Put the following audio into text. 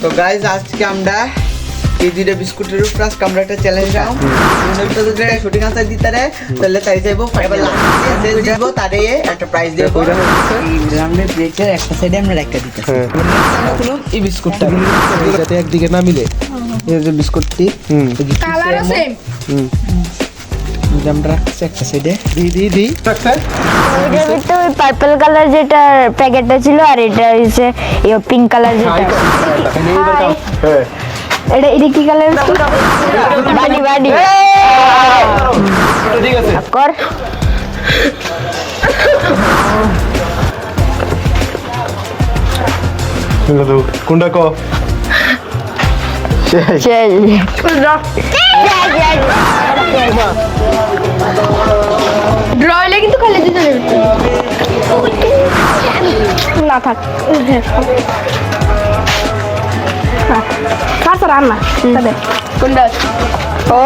তো গাইজ আজকে আমরা এই দুইটা বিস্কুটের উপর আজকে আমরা একটা চ্যালেঞ্জ রাখব যদি শুটিং আনসার দিতে রে তাহলে তাই যাইবো ফাইবার লাস্টে দিব তারে একটা প্রাইজ দেব রাউন্ডের ব্রেকের একটা সাইডে আমরা রাখতে দিতেছি খুলুন এই বিস্কুটটা যাতে একদিকে না মিলে এই যে বিস্কুটটি কালার সেম আমরা রাখছি একটা সাইডে দি রাখছেন এটার ভিতরে ওই পার্পল কালার যেটা প্যাকেটটা ছিল আর এটা হচ্ছে এই পিঙ্ক কালার যেটা হ্যাঁ এটা এটা কি কালার বাডি বাডি ঠিক আছে কর কোনটা ক চল ড্রয়লে কিন্তু খালি দিতে হবে না থাক খাস রান্না কোনটা ও